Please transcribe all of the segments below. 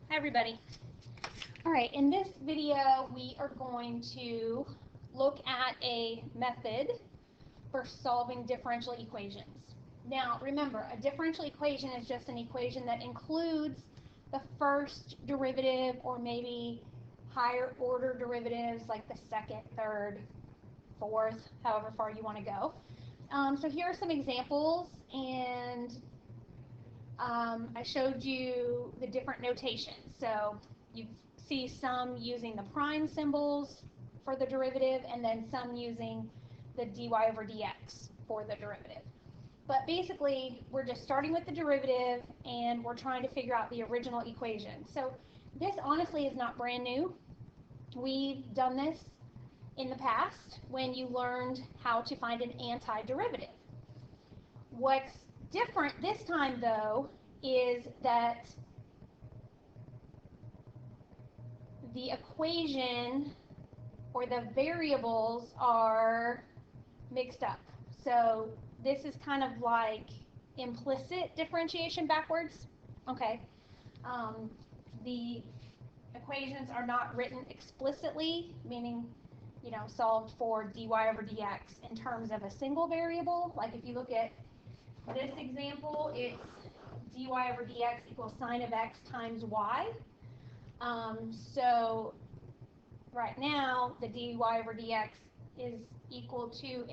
Hi everybody. All right, in this video we are going to look at a method for solving differential equations. Now remember, a differential equation is just an equation that includes the first derivative or maybe higher order derivatives like the second, third, fourth, however far you want to go. So here are some examples, and I showed you the different notations. So you see some using the prime symbols for the derivative, and then some using the dy over dx for the derivative. But basically, we're just starting with the derivative, and we're trying to figure out the original equation. So this honestly is not brand new. We've done this in the past when you learned how to find an antiderivative. What's different this time, though, is that the equation or the variables are mixed up. So this is kind of like implicit differentiation backwards. Okay. The equations are not written explicitly, meaning, solved for dy over dx in terms of a single variable. Like if you look at this example, it's dy over dx equals sine of x times y. So right now, the dy over dx is equal to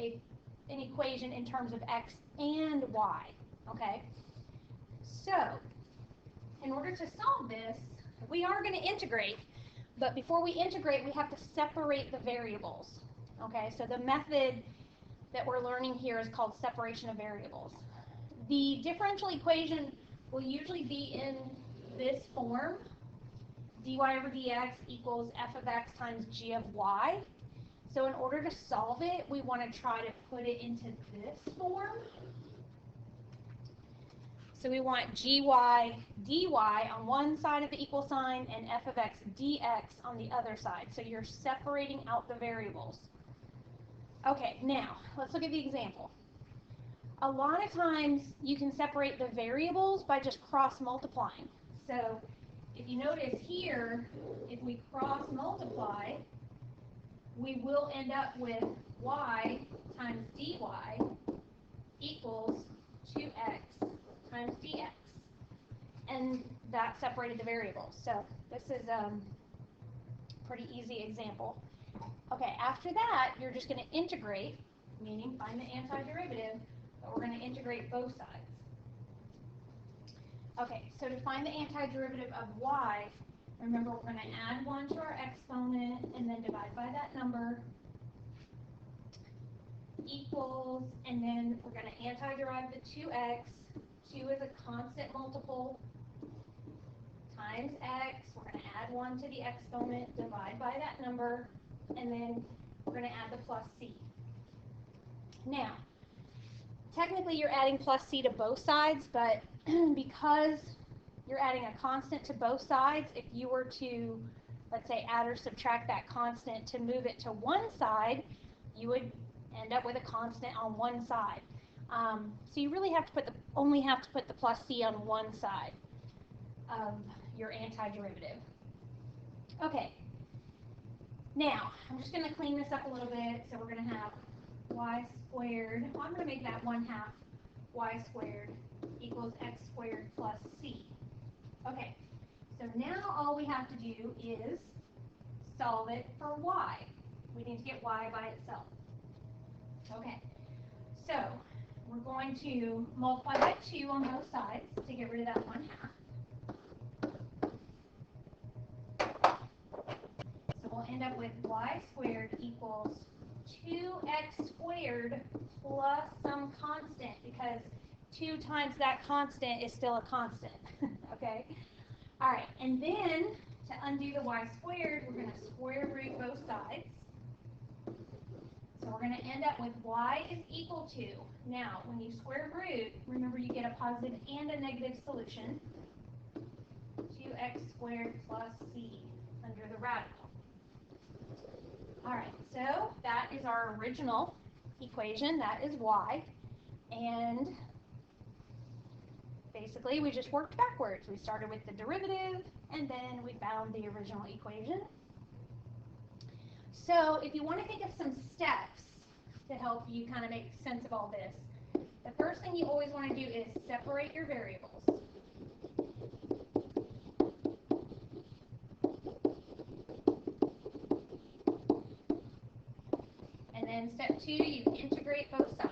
an equation in terms of x and y, okay? So in order to solve this, we are going to integrate, but before we integrate, we have to separate the variables, okay? So the method that we're learning here is called separation of variables. The differential equation will usually be in this form, dy over dx equals f of x times g of y. So in order to solve it, we want to try to put it into this form. So we want gy dy on one side of the equal sign and f of x dx on the other side. So you're separating out the variables. Okay, now let's look at the example. A lot of times you can separate the variables by just cross multiplying. So if you notice here, if we cross multiply, we will end up with y times dy equals 2x times dx. And that separated the variables. So this is a pretty easy example. Okay, after that, you're just going to integrate, meaning find the antiderivative, but we're going to integrate both sides. Okay, so to find the antiderivative of y, remember we're going to add 1 to our exponent and then divide by that number, equals, and then we're going to antiderive the 2x. 2 is a constant multiple, times x. We're going to add 1 to the exponent, divide by that number, and then we're going to add the plus c. Now, technically you're adding plus c to both sides, but because you're adding a constant to both sides, if you were to, let's say, add or subtract that constant to move it to one side, you would end up with a constant on one side. So you really have to only have to put the plus c on one side of your antiderivative. Okay. Now, I'm just going to clean this up a little bit. So we're going to have y squared. Well, I'm going to make that 1/2 y squared equals x squared plus c. Okay, so now all we have to do is solve it for y. We need to get y by itself. Okay, so we're going to multiply by 2 on both sides to get rid of that 1/2. So we'll end up with y squared equals 2x squared plus some constant, because 2 times that constant is still a constant. Okay? All right, and then to undo the y squared, we're going to square root both sides. So we're going to end up with y is equal to, now when you square root, remember you get a positive and a negative solution, 2x squared plus c under the radical. All right, so that is our original equation, that is y, and basically, we just worked backwards. We started with the derivative, and then we found the original equation. So if you want to think of some steps to help you kind of make sense of all this, the first thing you always want to do is separate your variables. And then step 2, you integrate both sides.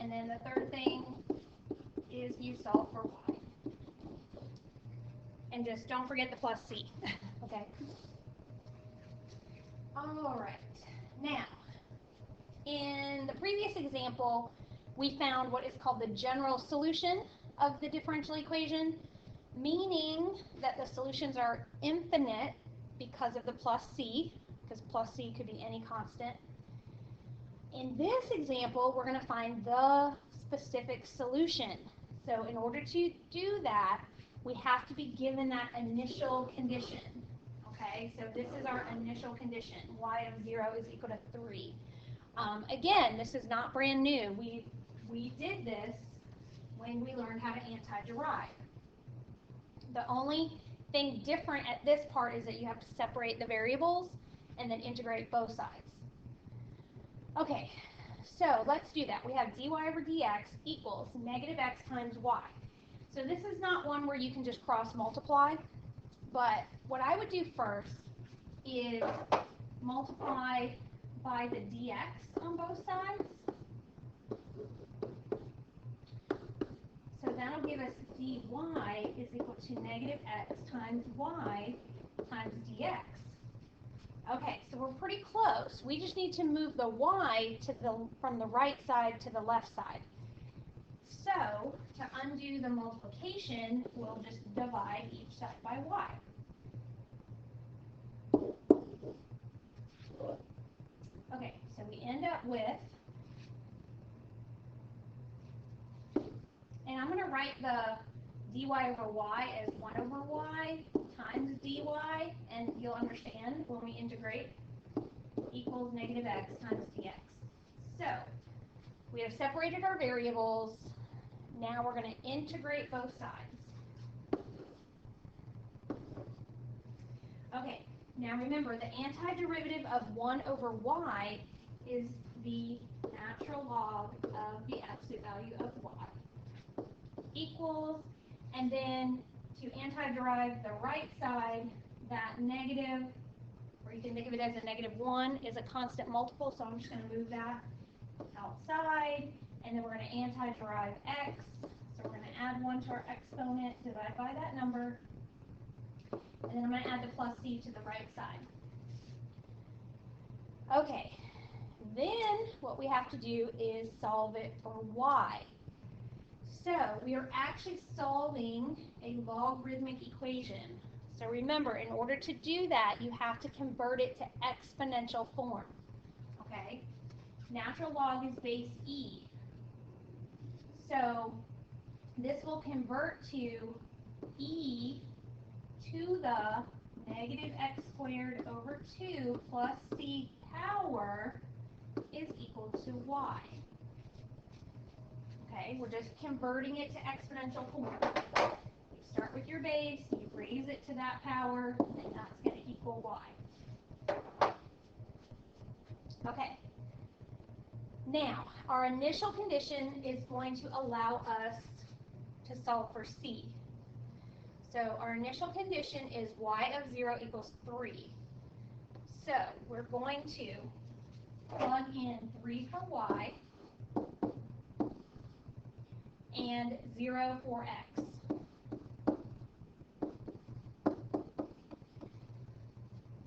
And then the third thing is you solve for y. And just don't forget the plus c, okay? All right, now, in the previous example, we found what is called the general solution of the differential equation, meaning that the solutions are infinite because of the plus c, because plus c could be any constant. In this example, we're going to find the specific solution. So in order to do that, we have to be given that initial condition. Okay, so this is our initial condition. Y of 0 is equal to 3. Again, this is not brand new. We did this when we learned how to anti-derive. The only thing different at this part is that you have to separate the variables and then integrate both sides. Okay, so let's do that. We have dy over dx equals negative x times y. So this is not one where you can just cross multiply, but what I would do first is multiply by the dx on both sides. So that'll give us dy is equal to negative x times y times dx. Okay, so we're pretty close. We just need to move the y from the right side to the left side. So, to undo the multiplication, we'll just divide each side by y. Okay, so we end up with, and I'm going to write the dy over y as 1 over y times dy, and you'll understand when we integrate, equals negative x times dx. So, we have separated our variables. Now we're going to integrate both sides. Okay, now remember the antiderivative of 1 over y is the natural log of the absolute value of y. Equals, and then to antiderive the right side, that negative, or you can think of it as a negative 1, is a constant multiple, so I'm just going to move that outside, and then we're going to antiderive x, so we're going to add 1 to our exponent, divide by that number, and then I'm going to add the plus c to the right side. Okay, then what we have to do is solve it for y. So we are actually solving a logarithmic equation. So remember, in order to do that, you have to convert it to exponential form. Okay? Natural log is base e. So this will convert to e to the negative x squared over 2 plus c power is equal to y. Okay, we're just converting it to exponential form. You start with your base, you raise it to that power, and that's going to equal y. Okay. Now, our initial condition is going to allow us to solve for c. So our initial condition is y of 0 equals 3. So we're going to plug in 3 for y and 0 for x.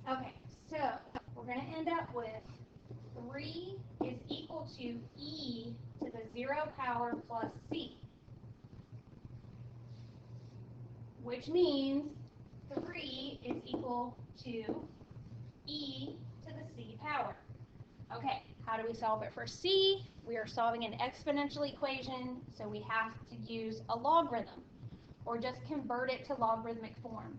Okay, so we're going to end up with 3 is equal to e to the 0 power plus c, which means 3 is equal to e to the c power. Okay, how do we solve it for c? We are solving an exponential equation, so we have to use a logarithm, or just convert it to logarithmic form.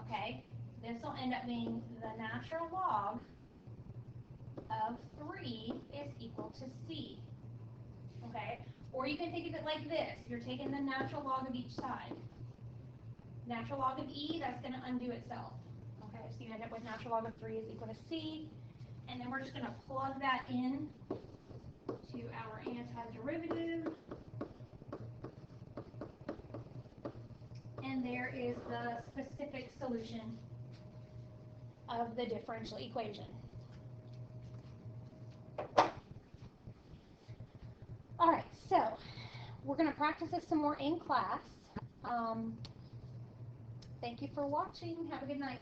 Okay, this will end up being the natural log of 3 is equal to c. Okay? Or you can think of it like this. You're taking the natural log of each side. Natural log of e, that's going to undo itself. Okay, so you end up with natural log of 3 is equal to c. And then we're just going to plug that in to our antiderivative. And there is the specific solution of the differential equation. All right, so we're going to practice this some more in class. Thank you for watching. Have a good night.